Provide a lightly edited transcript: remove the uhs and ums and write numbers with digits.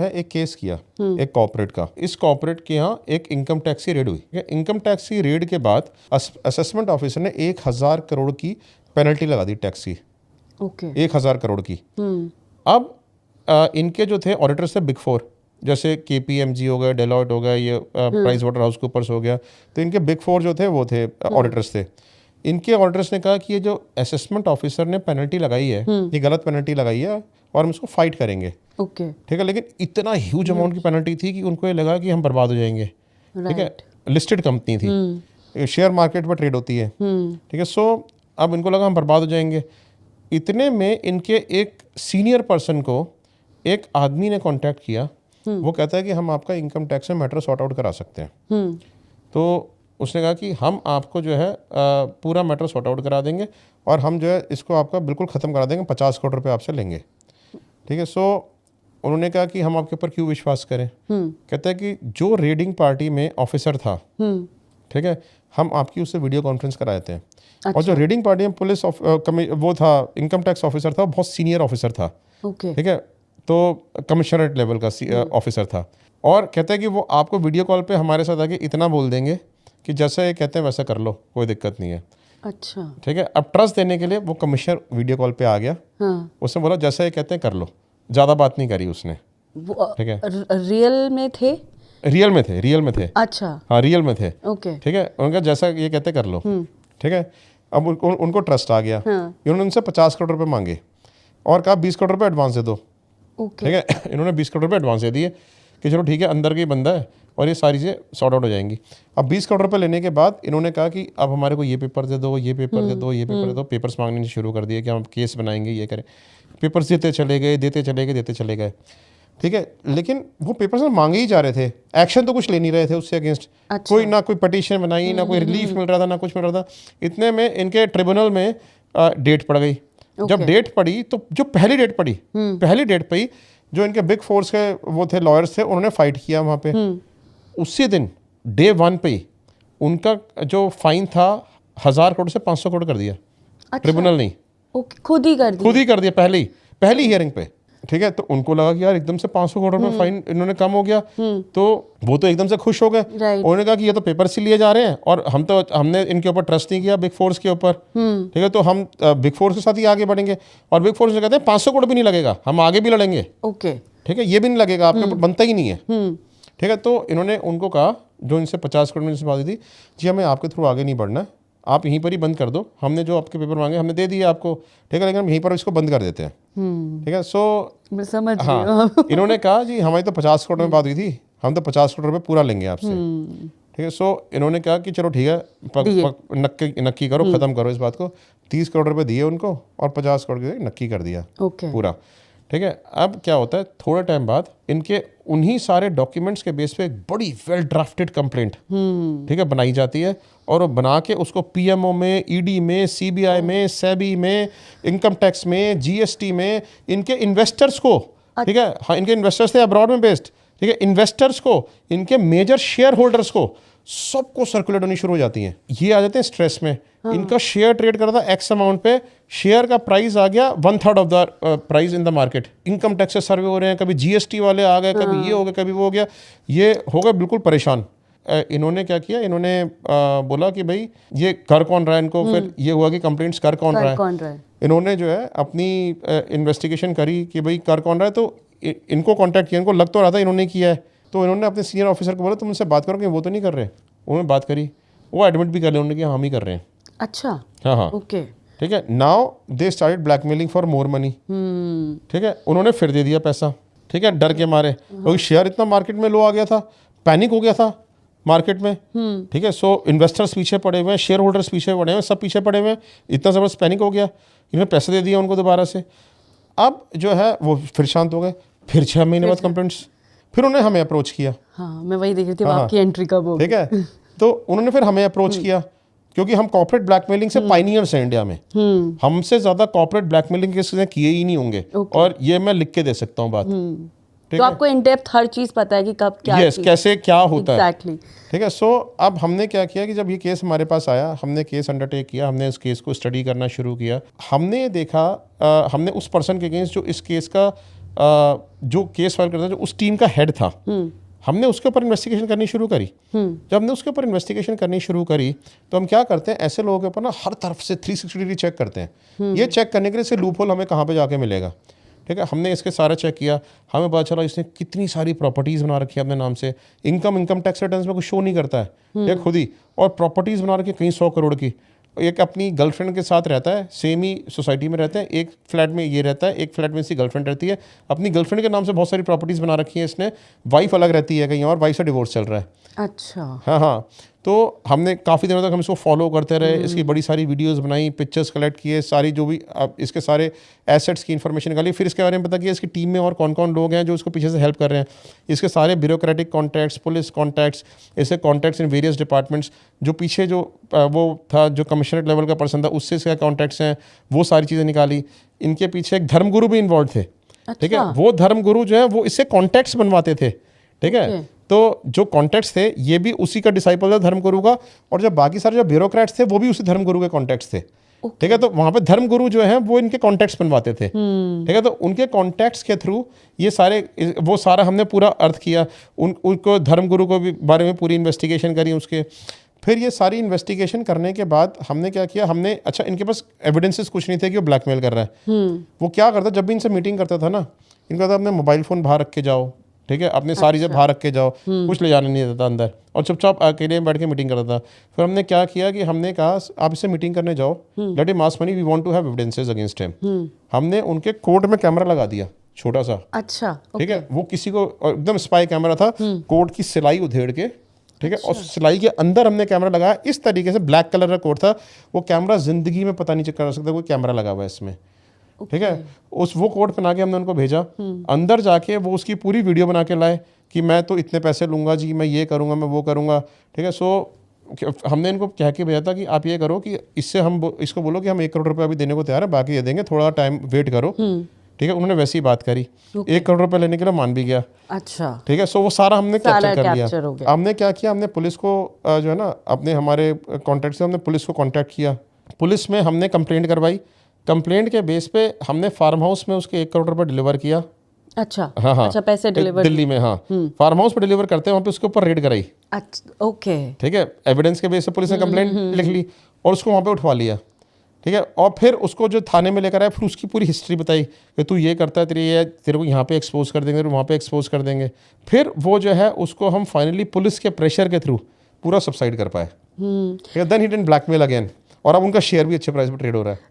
है एक केस किया एक कॉर्पोरेट का। इस कॉर्पोरेट के यहाँ एक इनकम टैक्स की रेड हुई। इनकम टैक्स की रेड के बाद असेसमेंट ऑफिसर ने 1000 करोड़ की पेनल्टी लगा दी टैक्स की। ओके 1000 करोड़ की। अब इनके जो थे ऑडिटर्स थे बिग फोर, जैसे KPMG हो गया, डेलॉयट हो गया, ये प्राइस वाटर हाउस कूपर्स हो गया। तो इनके बिग फोर जो थे वो थे ऑडिटर्स थे। इनके ऑडिटर्स ने कहा कि ये जो असेसमेंट ऑफिसर ने पेनल्टी लगाई है ये गलत पेनल्टी लगाई है और हम इसको फाइट करेंगे। ओके ठीक है, लेकिन इतना ह्यूज अमाउंट की पेनल्टी थी कि उनको ये लगा कि हम बर्बाद हो जाएंगे। ठीक है, लिस्टेड कंपनी थी, शेयर मार्केट पर ट्रेड होती है। ठीक है, सो अब इनको लगा हम बर्बाद हो जाएंगे। इतने में इनके एक सीनियर पर्सन को एक आदमी ने कांटेक्ट किया। वो कहता है कि हम आपका इनकम टैक्स में मैटर सॉर्ट आउट करा सकते हैं। तो उसने कहा कि हम आपको जो है पूरा मैटर सॉर्ट आउट करा देंगे और हम जो है इसको आपका बिल्कुल ख़त्म करा देंगे, 50 करोड़ रुपए आपसे लेंगे। ठीक है, सो उन्होंने कहा कि हम आपके ऊपर क्यों विश्वास करें। कहता है कि जो रेडिंग पार्टी में ऑफिसर था, ठीक है, हम आपकी उससे वीडियो कॉन्फ्रेंस कराए थे। और जो रेडिंग पार्टी में पुलिस वो था इनकम टैक्स ऑफिसर था, बहुत सीनियर ऑफिसर था। ओके ठीक है, तो कमिश्नरेट लेवल का ऑफिसर था। और कहते हैं कि वो आपको वीडियो कॉल पे हमारे साथ आके इतना बोल देंगे कि जैसा ये कहते हैं वैसा कर लो, कोई दिक्कत नहीं है। अच्छा ठीक है, अब ट्रस्ट देने के लिए वो कमिश्नर वीडियो कॉल पे आ गया। हाँ उसने बोला जैसा ये कहते हैं कर लो, ज़्यादा बात नहीं करी उसने। ठीक है, रियल में थे। रियल में थे, रियल में थे। अच्छा हाँ, रियल में थे। ओके ठीक है, उनका जैसा ये कहते कर लो। ठीक है, अब उनको ट्रस्ट आ गया। इन्होंने उनसे 50 करोड़ रुपए मांगे और कहा 20 करोड़ रुपए एडवांस दे दो। ओके ठीक है, इन्होंने 20 करोड़ रुपए एडवांस दे दिए कि चलो ठीक है, अंदर का ही बंदा है और ये सारी चीज़ें सॉर्ट आउट हो जाएंगी। अब 20 करोड़ रुपए लेने के बाद इन्होंने कहा कि अब हमारे को ये पेपर दे दो, ये पेपर दे दो, ये पेपर दे दो। पेपर्स मांगने शुरू कर दिए कि हम केस बनाएंगे, ये करें। पेपर्स देते चले गए, देते चले गए, देते चले गए। ठीक है, लेकिन वो पेपर्स मांगे ही जा रहे थे, एक्शन तो कुछ ले नहीं रहे थे उससे अगेंस्ट। अच्छा। कोई ना कोई पटिशन बनाई, ना कोई रिलीफ मिल रहा था, ना कुछ मिल रहा था। इतने में इनके ट्रिब्यूनल में डेट पड़ गई। जब डेट पड़ी तो जो पहली डेट पड़ी, पहली डेट पे ही जो इनके बिग फोर्स के वो थे लॉयर्स थे, उन्होंने फाइट किया वहाँ पे। उसी दिन डे 1 पे ही उनका जो फाइन था 1000 करोड़ से 500 करोड़ कर दिया। अच्छा। ट्रिब्यूनल नहीं, ओके खुद ही कर दिया। खुद ही कर दिया पहली हियरिंग पे। ठीक है, तो उनको लगा कि यार एकदम से 500 करोड़ रुपए फाइन इन्होंने कम हो गया। तो वो तो एकदम से खुश हो गए। उन्होंने कहा कि ये तो पेपर से लिए जा रहे हैं और हमने इनके ऊपर ट्रस्ट नहीं किया बिग फोर्स के ऊपर। ठीक है, तो हम बिग फोर्स के साथ ही आगे बढ़ेंगे। और बिग फोर्स कहते हैं 500 करोड़ भी नहीं लगेगा, हम आगे भी लड़ेंगे। ओके ठीक है, ये भी नहीं लगेगा, आपके ऊपर बनता ही नहीं है। ठीक है, तो इन्होंने उनको कहा, जो इनसे 50 करोड़ में से बात थी, जी हमें आपके थ्रू आगे नहीं बढ़ना, आप यहीं पर ही बंद कर दो। हमने जो आपके पेपर मांगे हमने दे दिए आपको। ठीक है, लेकिन हम यहीं पर इसको बंद कर देते हैं। ठीक है, सो मैं समझ रही हाँ, हूँ। इन्होंने कहा जी हमारी तो 50 करोड़ में बात हुई थी, हम तो 50 करोड़ रुपए पूरा लेंगे आपसे। ठीक है, सो इन्होंने कहा कि चलो ठीक है, नक्की करो, खत्म करो इस बात को। 30 करोड़ रुपए दिए उनको और 50 करोड़ के नक्की कर दिया ओके पूरा। ठीक है, अब क्या होता है, थोड़े टाइम बाद इनके उन्हीं सारे डॉक्यूमेंट्स के बेस पे एक बड़ी वेल ड्राफ्टेड कंप्लेंट ठीक है बनाई जाती है और वो बना के उसको PMO में, ED में, CBI में, SEBI में, इनकम टैक्स में, GST में, इनके इन्वेस्टर्स को, ठीक है, हाँ इनके इन्वेस्टर्स थे अब्रॉड में बेस्ड, ठीक है, इन्वेस्टर्स को, इनके मेजर शेयर होल्डर्स को, सबको सर्कुलेट होनी शुरू हो जाती हैं। ये आ जाते हैं स्ट्रेस में। इनका शेयर ट्रेड कर रहा था X अमाउंट पे, शेयर का प्राइस आ गया 1/3 of the price in the market. Income tax से सर्वे हो रहे हैं, कभी GST वाले आ गए, कभी ये हो गया, कभी वो हो गया, ये हो गए बिल्कुल परेशान। इन्होंने क्या किया, इन्होंने बोला कि भाई ये कर कौन रहा है इनको। फिर ये हुआ कि कंप्लेंट्स कर कौन रहा है। इन्होंने जो है अपनी इन्वेस्टिगेशन करी कि भाई कर कौन रहा है, तो इनको कॉन्टैक्ट किया। इनको लग तो रहा था इन्होंने किया है, तो इन्होंने अपने सीनियर ऑफिसर को बोला तुम उनसे बात करो कि वो तो नहीं कर रहे। उन्होंने बात करी, वो एडमिट भी कर लिया उन्होंने कि हम ही कर रहे हैं। अच्छा हाँ हाँ ओके ठीक है। Now they started blackmailing for more money. ठीक है, उन्होंने फिर दे दिया पैसा। ठीक है, डर के मारे, क्योंकि शेयर इतना मार्केट में लो आ गया था, पैनिक हो गया था मार्केट में। ठीक है, सो इन्वेस्टर्स पीछे पड़े हुए हैं, शेयर होल्डर्स पीछे पड़े हुए हैं, सब पीछे पड़े हुए हैं, इतना ज़बरदस्त पैनिक हो गया। इन्होंने पैसे दे दिया उनको दोबारा से। अब जो है वो फिर शांत हो गए। फिर 6 महीने बाद कंप्लेंट्स, फिर उन्होंने हमें अप्रोच किया। हाँ मैं वही देख रही थी आपकी एंट्री कब होगी। ठीक है, तो उन्होंने फिर हमें अप्रोच किया, क्योंकि हम कॉर्पोरेट ब्लैकमेलिंग से पाइनियर्स हैं इंडिया में। हमसे ज़्यादा कॉर्पोरेट ब्लैकमेलिंग किसी ने किए ही नहीं होंगे। और ये मैं लिख के दे सकता हूँ बात। तो आपको इन डेप्थ हर चीज़ पता है कि कब क्या कैसे क्या होता है। Exactly. ठीक है, सो अब हमने क्या किया कि जब ये केस हमारे पास आया, हमने केस अंडरटेक किया, हमने इस केस को स्टडी करना शुरू किया। हमने देखा, हमने उस पर्सन के अगेंस्ट जो इस केस का जो केस फाइल करता था, जो उस टीम का हेड था, हमने उसके ऊपर इन्वेस्टिगेशन करनी शुरू करी। जब हमने उसके ऊपर इन्वेस्टिगेशन करनी शुरू करी तो हम क्या करते हैं, ऐसे लोगों के ऊपर ना हर तरफ से 360 डिग्री चेक करते हैं। ये चेक करने के लिए लूप होल हमें कहाँ पे जाके मिलेगा, ठीक है। हमने इसके सारा चेक किया, हमें पता चला इसने कितनी सारी प्रॉपर्टीज़ बना रखी है अपने नाम से, इनकम टैक्स रिटर्न्स में कुछ शो नहीं करता है ये खुद ही, और प्रॉपर्टीज़ बना रखी है कहीं 100 करोड़ की। एक अपनी गर्लफ्रेंड के साथ रहता है, सेम ही सोसाइटी में रहते हैं, एक फ्लैट में ये रहता है, एक फ्लैट में इसकी गर्लफ्रेंड रहती है। अपनी गर्लफ्रेंड के नाम से बहुत सारी प्रॉपर्टीज़ बना रखी है इसने, वाइफ अलग रहती है कहीं और, वाइफ से डिवोर्स चल रहा है। अच्छा। हाँ, तो हमने काफ़ी दिनों तक हम इसको फॉलो करते रहे, इसकी बड़ी सारी वीडियोस बनाई, पिक्चर्स कलेक्ट किए, सारी जो भी इसके सारे एसेट्स की इन्फॉर्मेशन निकाली, फिर इसके बारे में पता किया इसकी टीम में और कौन कौन लोग हैं जो इसको पीछे से हेल्प कर रहे हैं, इसके सारे ब्यूरोक्रेटिक कॉन्टैक्ट्स, पुलिस कॉन्टैक्ट्स, ऐसे कॉन्टैक्ट्स इन वेरियस डिपार्टमेंट्स, जो पीछे जो वो था, जो कमिश्नरेट लेवल का पर्सन था, उससे इसका कॉन्टैक्ट्स हैं, वो सारी चीज़ें निकाली। इनके पीछे एक धर्मगुरु भी इन्वॉल्व थे, ठीक है। वो धर्मगुरु जो है वो इससे कॉन्टैक्ट्स बनवाते थे, ठीक है। तो जो कॉन्टैक्ट्स थे ये भी उसी का डिसाइपल था धर्मगुरु का, और जो बाकी सारे जो ब्यूरोक्रेट्स थे वो भी उसी धर्मगुरु के कॉन्टैक्ट्स थे, ठीक है। तो वहाँ पे धर्मगुरु जो है वो इनके कॉन्टैक्ट्स बनवाते थे, ठीक है। तो उनके कॉन्टैक्ट्स के थ्रू ये सारे, वो सारा हमने पूरा अर्थ किया, उनको धर्मगुरु को भी बारे में पूरी इन्वेस्टिगेशन करी उसके। फिर ये सारी इन्वेस्टिगेशन करने के बाद हमने क्या किया, हमने अच्छा इनके पास एविडेंसेस कुछ नहीं थे कि वो ब्लैकमेल कर रहा है। वो क्या करता, जब भी इनसे मीटिंग करता था ना, इनका था अपने मोबाइल फ़ोन बाहर रख के जाओ, ठीक है, अपने सारी चीज़ें बाहर रख के जाओ, कुछ ले जाने नहीं देता अंदर, और चुपचाप अकेले में बैठ के मीटिंग करता था। फिर हमने क्या किया कि हमने कहा आप इससे मीटिंग करने जाओ, let him ask money, we want to have evidences against him. हमने उनके कोर्ट में कैमरा लगा दिया छोटा सा, अच्छा, ठीक है। वो किसी को एकदम स्पाई कैमरा था, कोर्ट की सिलाई उधेड़ के, ठीक है, और सिलाई के अंदर हमने कैमरा लगाया इस तरीके से, ब्लैक कलर का कोट था, वो कैमरा जिंदगी में पता नहीं चेक कर सकता कोई कैमरा लगा हुआ है इसमें, ठीक है। उस वो कोड बना के हमने उनको भेजा, अंदर जाके वो उसकी पूरी वीडियो बना के लाए कि मैं तो इतने पैसे लूँगा जी, मैं ये करूँगा, मैं वो करूँगा, ठीक है। सो हमने इनको कह के भेजा था कि आप ये करो कि इससे हम इसको बोलो कि हम 1 करोड़ रुपये अभी देने को तैयार है, बाकी ये देंगे, थोड़ा टाइम वेट करो, ठीक है। उन्होंने वैसी ही बात करी, 1 करोड़ रुपये लेने के लिए मान भी गया, अच्छा, ठीक है। सो वो सारा हमने कैप्चर कर लिया। हो गया। हमने क्या किया, हमने पुलिस को जो है ना, अपने हमारे कॉन्टैक्ट से हमने पुलिस को कॉन्टैक्ट किया, पुलिस में हमने कंप्लेंट करवाई, कंप्लेंट के बेस पे हमने फार्म हाउस में उसके 1 करोड़ रुपये डिलीवर किया। अच्छा, हाँ, अच्छा, पैसे डिलीवर दिल्ली में, हाँ, फार्म हाउस पे डिलीवर करते हैं, वहाँ पे उसके ऊपर रेड कराई, अच्छा, ओके, ठीक है। एविडेंस के बेस पे पुलिस ने कंप्लेंट लिख ली और उसको वहाँ पे उठवा लिया, ठीक है। और फिर उसको जो थाने में लेकर आए, फिर उसकी पूरी हिस्ट्री बताई कि तू ये करता है, तेरे को यहाँ पे एक्सपोज कर देंगे, वहाँ पे एक्सपोज कर देंगे। फिर वो जो है उसको हम फाइनली पुलिस के प्रेशर के थ्रू पूरा सबसाइड कर पाए, then he didn't blackmail again, और अब उनका शेयर भी अच्छे प्राइस पे ट्रेड हो रहा है।